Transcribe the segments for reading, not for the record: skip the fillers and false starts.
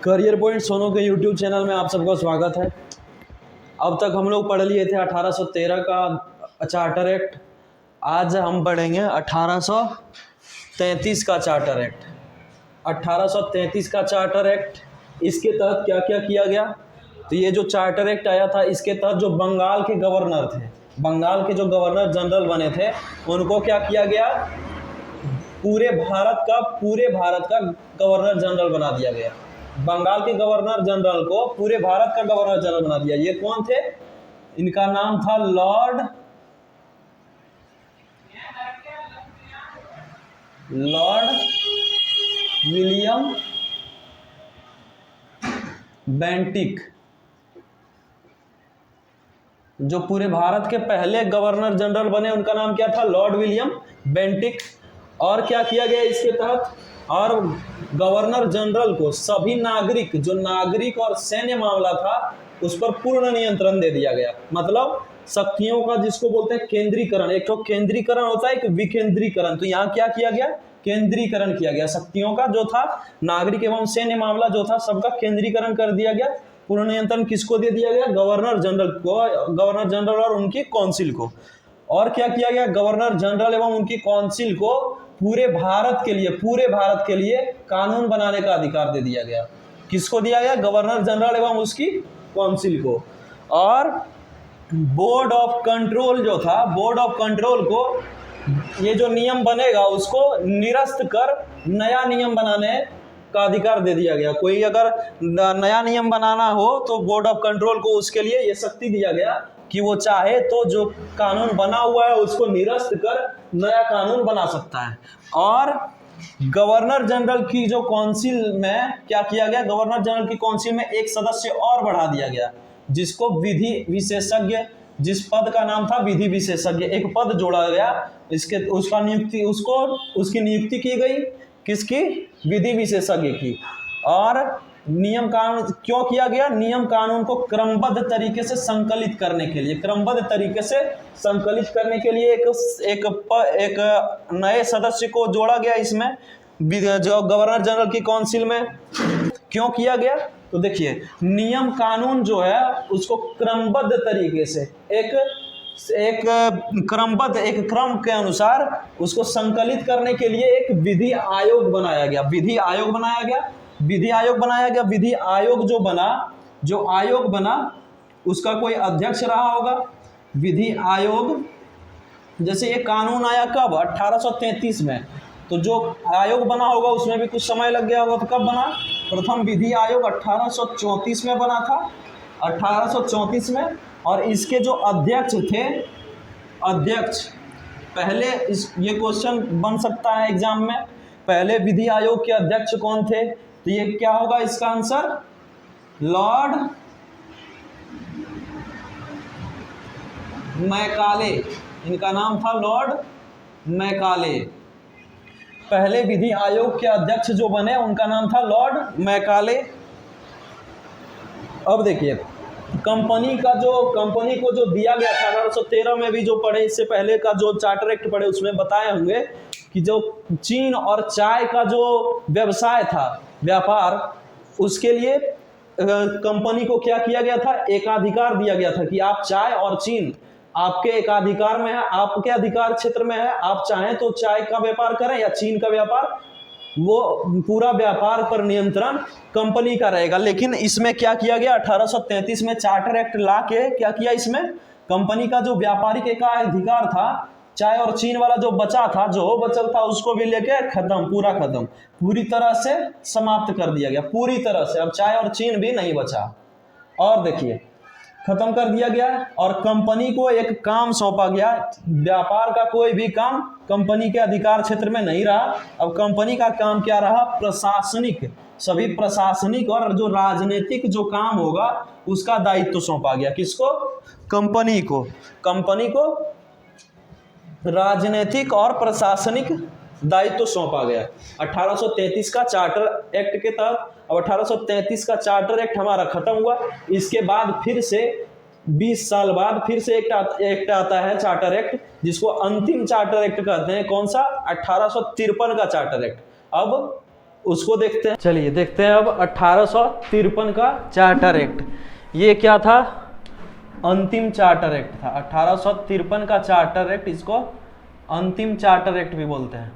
Career point Sonu के YouTube channel में आप सबका स्वागत है। अब तक हम लोग पढ़ लिए थे 1813 का चार्टर एक्ट। आज हम पढ़ेंगे 1833 का चार्टर एक्ट। 1833 का चार्टर एक्ट, इसके तहत क्या क्या किया गया? तो ये जो चार्टर एक्ट आया था, इसके तहत जो बंगाल के गवर्नर थे, बंगाल के जो गवर्नर जनरल बने थे, उनको क्या किया गया? पूरे भारत का गवर्नर जनरल बना दिया गया। बंगाल के गवर्नर जनरल को पूरे भारत का गवर्नर जनरल बना दिया। ये कौन थे? इनका नाम था लॉर्ड विलियम बेंटिक। जो पूरे भारत के पहले गवर्नर जनरल बने, उनका नाम क्या था? Lord William Bentinck. और क्या किया गया इसके तहत? और गवर्नर जनरल को सभी नागरिक, जो नागरिक और सैन्य मामला था, उस पर पूर्ण नियंत्रण दे दिया गया। मतलब शक्तियों का जिसको बोलते हैं केंद्रीकरण। एक तो केंद्रीकरण होता है, एक विकेंद्रीकरण। तो यहाँ क्या किया गया? केंद्रीकरण किया गया। शक्तियों का जो था, नागरिक एवं सैन्य मामला जो था, सबका केंद्रीकरण कर दिया गया। पूर्ण नियंत्रण किसको दे दिया गया? गवर्नर जनरल को, गवर्नर जनरल और उनकी काउंसिल को। और क्या किया गया? गवर्नर जनरल एवं उनकी काउंसिल को पूरे भारत के लिए कानून बनाने का अधिकार दे दिया गया। किसको दिया गया? गवर्नर जनरल एवं उसकी काउंसिल को। और बोर्ड ऑफ कंट्रोल जो था, बोर्ड ऑफ कंट्रोल को ये जो नियम बनेगा उसको निरस्त कर नया नियम बनाने का अधिकार दे दिया गया। कोई अगर नया नियम बनाना हो तो बोर्ड ऑफ कंट्रोल को उसके लिए ये शक्ति दिया गया कि वो चाहे तो जो कानून बना हुआ है उसको निरस्त कर नया कानून बना सकता है। और गवर्नर जनरल की जो काउंसिल में क्या किया गया? गवर्नर जनरल की काउंसिल में एक सदस्य और बढ़ा दिया गया, जिसको विधि विशेषज्ञ, जिस पद का नाम था विधि विशेषज्ञ, एक पद जोड़ा गया। उसकी नियुक्ति की गई। किसकी? विधि विशेषज्ञ की। और नियम कानून क्यों किया गया? नियम कानून को क्रमबद्ध तरीके से संकलित करने के लिए, एक नए सदस्य को जोड़ा गया इसमें, जो गवर्नर जनरल की काउंसिल में। क्यों किया गया? तो देखिए, नियम कानून जो है उसको क्रमबद्ध तरीके से एक क्रम के अनुसार उसको संकलित करने के लिए एक विधि आयोग बनाया गया। विधि आयोग जो आयोग बना उसका कोई अध्यक्ष रहा होगा। विधि आयोग, जैसे ये कानून आया कब? 1833 में। तो जो आयोग बना होगा उसमें भी कुछ समय लग गया होगा। तो कब बना? प्रथम विधि आयोग 1834 में बना था, 1834 में। और इसके जो अध्यक्ष थे, पहले ये क्वेश्चन बन सकता है एग्जाम में, पहले विधि आयोग के अध्यक्ष कौन थे? तो ये क्या होगा इसका आंसर? Lord Macaulay. इनका नाम था लॉर्ड मैकाले। पहले विधि आयोग के अध्यक्ष जो बने उनका नाम था लॉर्ड मैकाले। अब देखिए, कंपनी को जो दिया गया था 1813 में भी जो पढ़े, इससे पहले का जो चार्टर एक्ट पढ़े उसमें बताए होंगे कि जो चीन और चाय का जो व्यवसाय था, व्यापार, उसके लिए कंपनी को क्या किया गया था? एकाधिकार दिया गया था कि आप चाय और चीन आपके एकाधिकार में है, आपके अधिकार क्षेत्र में है। आप चाहें तो चाय का व्यापार करें या चीन का व्यापार, वो पूरा व्यापार पर नियंत्रण कंपनी का रहेगा। लेकिन इसमें क्या किया गया? 1833 में चार्टर एक्ट ला के क्या किया? इसमें कंपनी का जो व्यापारिक एकाधिकार था, चाय और चीन वाला जो बचा था, जो बचल था, उसको भी लेके पूरी तरह से समाप्त कर दिया गया। पूरी तरह से अब चाय और चीन भी नहीं बचा। और देखिए, खत्म कर दिया गया। और कंपनी को एक काम सौंपा गया। व्यापार का कोई भी काम कंपनी के अधिकार क्षेत्र में नहीं रहा। अब कंपनी का काम क्या रहा? प्रशासनिक, सभी प्रशासनिक और जो राजनीतिक जो काम होगा उसका दायित्व सौंपा गया। किसको? कंपनी को राजनीतिक और प्रशासनिक दायित्व सौंपा गया 1833 का चार्टर एक्ट के तहत। अब 1833 का चार्टर एक्ट हमारा खत्म हुआ। इसके बाद फिर से 20 साल बाद फिर से एक्ट आता है, चार्टर एक्ट, जिसको अंतिम चार्टर एक्ट कहते हैं। कौन सा? 1853 का चार्टर एक्ट। अब उसको देखते हैं। चलिए देखते हैं अब 1853 का चार्टर एक्ट। ये क्या था? अंतिम चार्टर एक्ट था। 1853 का चार्टर एक्ट, इसको अंतिम चार्टर एक्ट भी बोलते हैं।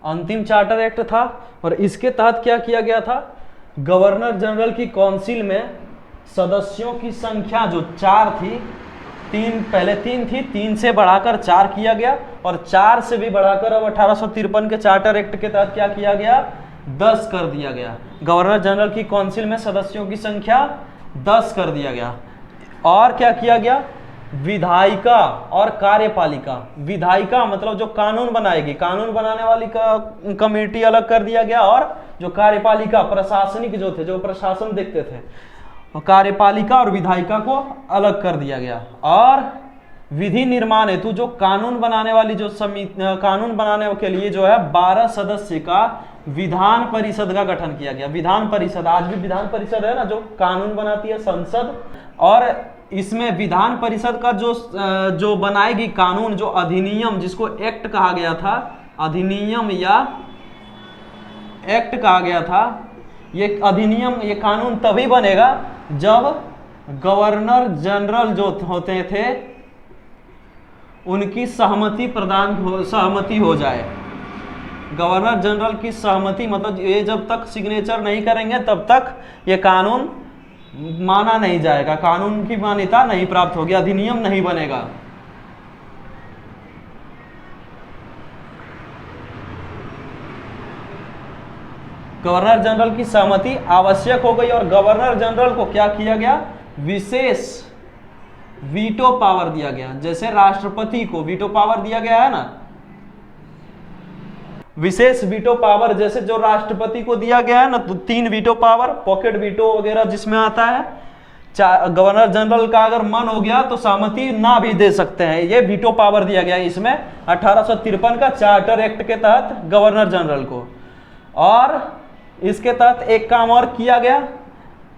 अंतिम चार्टर एक्ट था और इसके तहत क्या किया गया था? गवर्नर जनरल की काउंसिल में सदस्यों की संख्या जो 4 थी, पहले 3 थी, 3 से बढ़ाकर 4 किया गया और 4 से भी बढ़ाकर अब 1853 के चार्टर एक्ट के तहत क्या किया गया? 10 कर दिया गया। गवर्नर जनरल की काउंसिल में सदस्यों की संख्या 10 कर दिया गया। और क्या किया गया? विधायिका और कार्यपालिका। विधायिका मतलब जो कानून बनाएगी, कानून बनाने वाली का कमेटी अलग कर दिया गया, और जो कार्यपालिका प्रशासनिक जो थे, जो प्रशासन देखते थे, कार्यपालिका और विधायिका को अलग कर दिया गया। और विधि निर्माण हेतु जो कानून बनाने वाली जो समिति, कानून बनाने के लिए जो है 12 सदस्य का विधान परिषद का गठन किया गया। विधान परिषद, आज भी विधान परिषद है ना, जो कानून बनाती है संसद। और इसमें विधान परिषद का जो बनाएगी कानून, जो अधिनियम, जिसको एक्ट कहा गया था, अधिनियम या एक्ट कहा गया था, ये अधिनियम, ये कानून तभी बनेगा जब गवर्नर जनरल जो होते थे उनकी सहमति हो जाए। गवर्नर जनरल की सहमति मतलब ये जब तक सिग्नेचर नहीं करेंगे तब तक ये कानून माना नहीं जाएगा, कानून की मान्यता नहीं प्राप्त होगी, अधिनियम नहीं बनेगा। गवर्नर जनरल की सहमति आवश्यक हो गई और गवर्नर जनरल को क्या किया गया? विशेष वीटो पावर दिया गया। जैसे राष्ट्रपति को वीटो पावर दिया गया है ना, विशेष वीटो पावर जैसे जो राष्ट्रपति को दिया गया है ना, तो 3 वीटो पावर, पॉकेट वीटो वगैरह जिसमें आता है। गवर्नर जनरल का अगर मन हो गया तो सहमति ना भी दे सकते हैं, ये वीटो पावर दिया गया इसमें 1853 का चार्टर एक्ट के तहत गवर्नर जनरल को। और इसके तहत एक काम और किया गया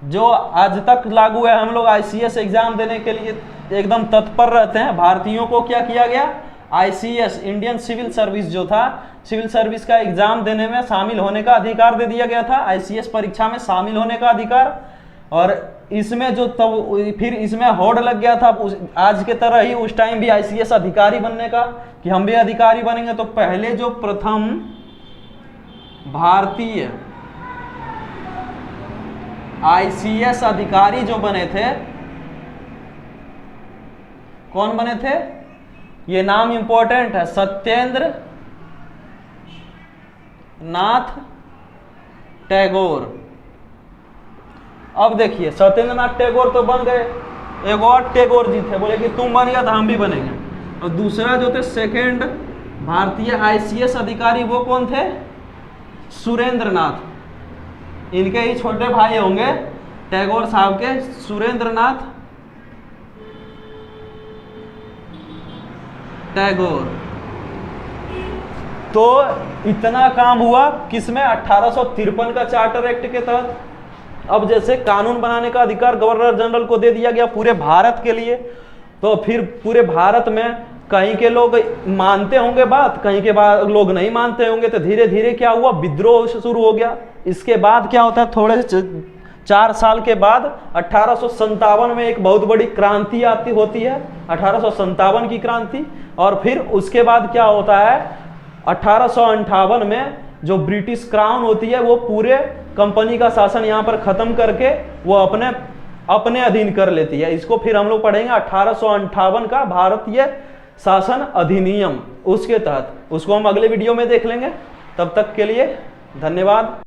जो आज तक लागू है। हम लोग ICS एग्जाम देने के लिए एकदम तत्पर रहते हैं। भारतीयों को क्या किया गया? ICS, इंडियन सिविल सर्विस जो था, सिविल सर्विस का एग्जाम देने में शामिल होने का अधिकार दे दिया गया था, ICS परीक्षा में शामिल होने का अधिकार। और इसमें जो तब फिर इसमें होड़ लग गया था आज के तरह ही उस टाइम भी ICS अधिकारी बनने का, कि हम भी अधिकारी बनेंगे। तो पहले जो प्रथम भारतीय ICS अधिकारी जो बने थे, कौन बने थे? ये नाम इंपॉर्टेंट है, सत्येंद्र नाथ टैगोर। अब देखिए, सत्येंद्र नाथ टैगोर तो बन गए, एक और टैगोर जी थे, बोले कि तुम बन गया तो हम भी बनेंगे। और दूसरा जो थे सेकेंड भारतीय ICS अधिकारी, वो कौन थे? सुरेंद्र नाथ। इनके ही छोटे भाई होंगे टैगोर साहब के, सुरेंद्र नाथ टैगोर। तो इतना काम हुआ किसमें? 1853 का चार्टर एक्ट के तहत। अब जैसे कानून बनाने का अधिकार गवर्नर जनरल को दे दिया गया पूरे भारत के लिए, तो फिर पूरे भारत में कहीं के लोग मानते होंगे बात, कहीं के बाद लोग नहीं मानते होंगे। तो धीरे धीरे क्या हुआ? विद्रोह शुरू हो गया। इसके बाद क्या होता है? थोड़े 4 साल के बाद 1857 में एक बहुत बड़ी क्रांति होती है, 1857 की क्रांति। और फिर उसके बाद क्या होता है? 1858 में जो ब्रिटिश क्राउन होती है वो पूरे कंपनी का शासन यहाँ पर खत्म करके वो अपने अधीन कर लेती है। इसको फिर हम लोग पढ़ेंगे 1858 का भारतीय शासन अधिनियम, उसके तहत। उसको हम अगले वीडियो में देख लेंगे। तब तक के लिए धन्यवाद।